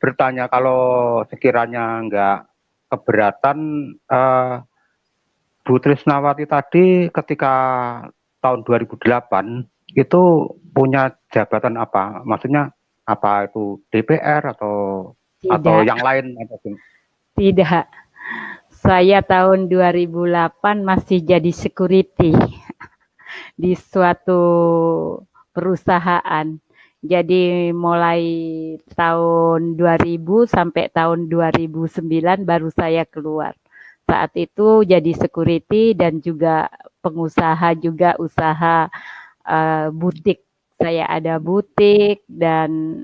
bertanya kalau sekiranya nggak keberatan, Bu Trisnawati tadi ketika tahun 2008 itu punya jabatan apa? Maksudnya apa itu DPR atau Tidak, yang lain atau tidak. Saya tahun 2008 masih jadi security di suatu perusahaan. Jadi mulai tahun 2000 sampai tahun 2009 baru saya keluar. Saat itu jadi security dan juga pengusaha juga usaha butik. Saya ada butik dan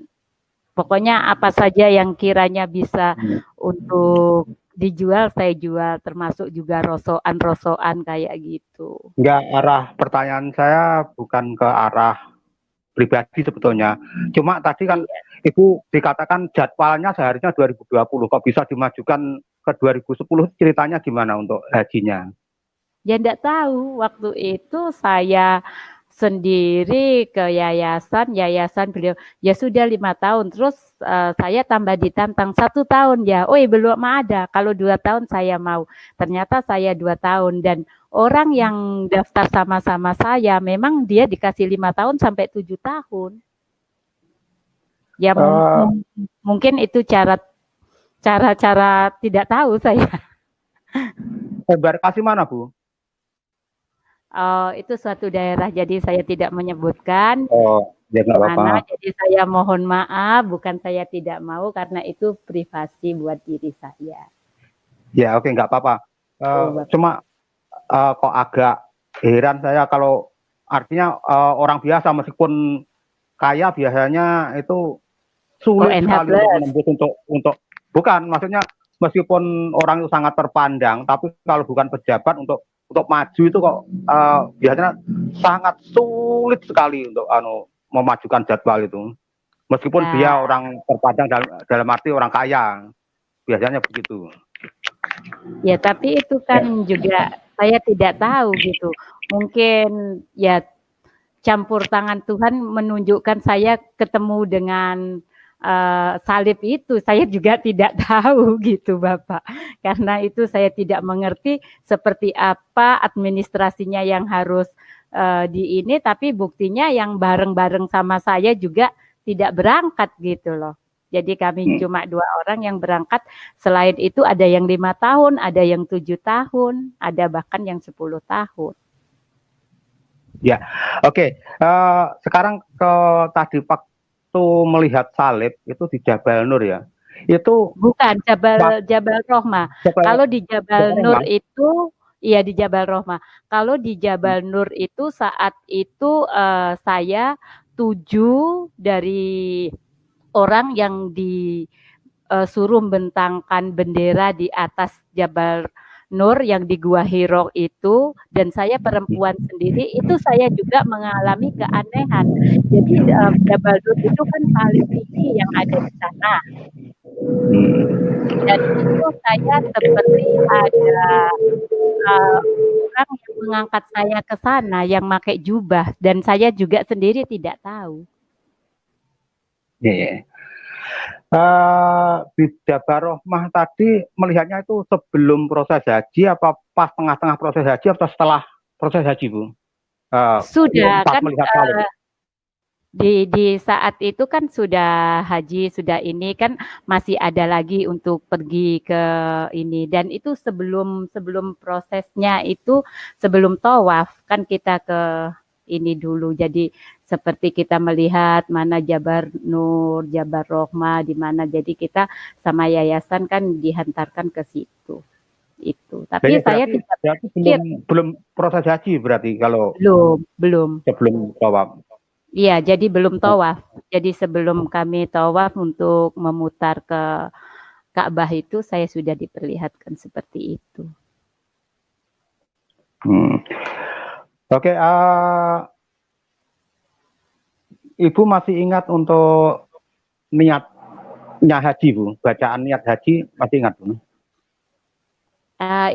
pokoknya apa saja yang kiranya bisa untuk dijual saya jual, termasuk juga rosokan kayak gitu. Enggak, arah pertanyaan saya bukan ke arah pribadi sebetulnya. Cuma tadi kan Iya. Ibu dikatakan jadwalnya seharusnya 2020, kok bisa dimajukan ke 2010, ceritanya gimana untuk hajinya? Ya enggak tahu, waktu itu saya sendiri ke yayasan beliau, ya sudah 5 tahun, terus saya tambah ditantang 1 tahun ya, belum ada, kalau 2 tahun saya mau. Ternyata saya 2 tahun dan orang yang daftar sama-sama saya memang dia dikasih 5 tahun sampai 7 tahun. Ya mungkin itu cara tidak tahu saya. Embarkasi mana, Bu? Itu suatu daerah, jadi saya tidak menyebutkan Oh, ya nggak mana. apa-apa. Jadi saya mohon maaf, bukan saya tidak mau karena itu privasi buat diri saya. Ya, oke, nggak apa-apa. Oh, Cuma kok agak heran saya kalau artinya orang biasa meskipun kaya biasanya itu sulit sekali untuk menembus untuk bukan, maksudnya meskipun orang itu sangat terpandang, tapi kalau bukan pejabat untuk maju itu kok biasanya sangat sulit sekali untuk memajukan jadwal itu. Meskipun dia orang terpandang dalam arti orang kaya, biasanya begitu. Ya, tapi itu kan juga saya tidak tahu gitu. Mungkin ya campur tangan Tuhan menunjukkan saya ketemu dengan salib itu, saya juga tidak tahu gitu Bapak. Karena itu saya tidak mengerti seperti apa administrasinya yang harus di ini, tapi buktinya yang bareng-bareng sama saya juga tidak berangkat gitu loh. Jadi kami cuma 2 orang yang berangkat, selain itu ada yang 5 tahun, ada yang 7 tahun, ada bahkan yang 10 tahun. Ya, oke. Sekarang ke tadi waktu melihat salib itu di Jabal Nur ya. Itu bukan Jabal Rohmah. Kalau di Jabal Nur itu iya di Jabal Rohmah. Kalau di Jabal Nur itu saat itu saya 7 dari orang yang disuruh membentangkan bendera di atas Jabal Nur yang di Gua Hiro itu, dan saya perempuan sendiri, itu saya juga mengalami keanehan. Jadi Jabal Nur itu kan paling tinggi yang ada di sana. Dan itu saya seperti ada orang yang mengangkat saya ke sana yang pakai jubah, dan saya juga sendiri tidak tahu. Jabal Rohmah tadi melihatnya itu sebelum proses haji apa pas tengah-tengah proses haji atau setelah proses haji, Bu? Sudah kan melihat salib. di saat itu kan sudah haji, sudah ini kan masih ada lagi untuk pergi ke ini, dan itu sebelum prosesnya itu sebelum tawaf kan kita ke ini dulu. Jadi seperti kita melihat mana Jabal Nur, Jabal Rohmah di mana, jadi kita sama yayasan kan dihantarkan ke situ. Itu. Tapi jadi saya tidak pikir belum proses haji berarti kalau belum. Sebelum tawaf. Iya, jadi belum tawaf. Jadi sebelum kami tawaf untuk memutar ke Ka'bah itu saya sudah diperlihatkan seperti itu. Oke, Ibu masih ingat untuk niatnya haji, Bu? Bacaan niat haji masih ingat, Bu?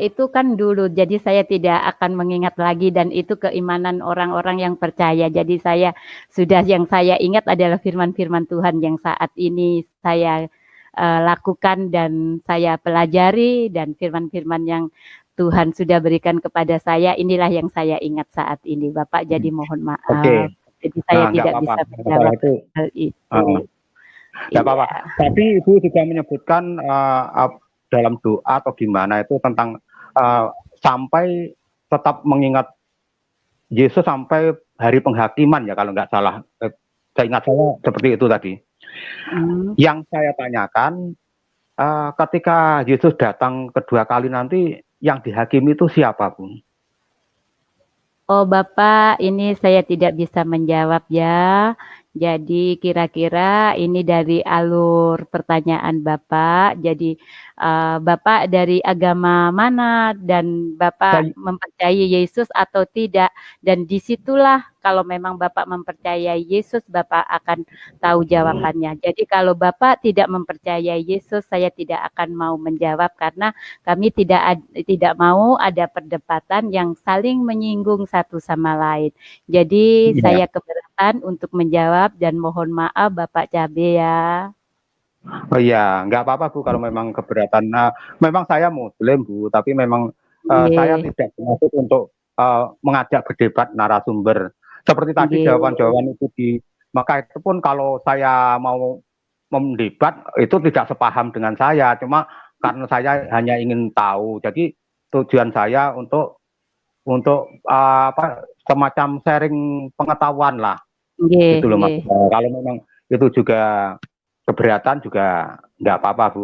Itu kan dulu, jadi saya tidak akan mengingat lagi, dan itu keimanan orang-orang yang percaya. Jadi yang saya ingat adalah firman-firman Tuhan yang saat ini saya lakukan dan saya pelajari, dan firman-firman yang Tuhan sudah berikan kepada saya, inilah yang saya ingat saat ini, Bapak. Jadi mohon maaf. Oke. Jadi saya Nggak tidak apa-apa. bisa Masalah menjawab itu hal itu. nggak Iya. apa-apa. Tapi Ibu juga menyebutkan dalam doa atau gimana itu tentang sampai tetap mengingat Yesus sampai hari penghakiman ya kalau nggak salah. Saya ingat saya seperti itu tadi. Yang saya tanyakan, ketika Yesus datang kedua kali nanti, yang dihakimi itu siapa, Bu? Oh Bapak, ini saya tidak bisa menjawab ya. Jadi kira-kira ini dari alur pertanyaan Bapak. Jadi Bapak dari agama mana dan Bapak Saya, mempercayai Yesus atau tidak? Dan disitulah kalau memang Bapak mempercayai Yesus, Bapak akan tahu jawabannya. Jadi kalau Bapak tidak mempercayai Yesus, saya tidak akan mau menjawab karena kami tidak mau ada perdebatan yang saling menyinggung satu sama lain. Jadi ya. saya keberatan untuk menjawab dan mohon maaf Bapak Cabe ya. Oh iya, nggak apa-apa Bu kalau memang keberatan. Nah, memang saya Muslim Bu, tapi memang saya Nggih, tidak bermaksud untuk mengajak berdebat narasumber. Seperti tadi nggih, jawaban-jawaban itu maka itu pun kalau saya mau mendebat itu tidak sepaham dengan saya, cuma karena saya hanya ingin tahu. Jadi tujuan saya untuk semacam sharing pengetahuan lah, nggih, gitu loh Mas. nggih. Kalau memang itu juga keberatan juga nggak apa-apa Bu.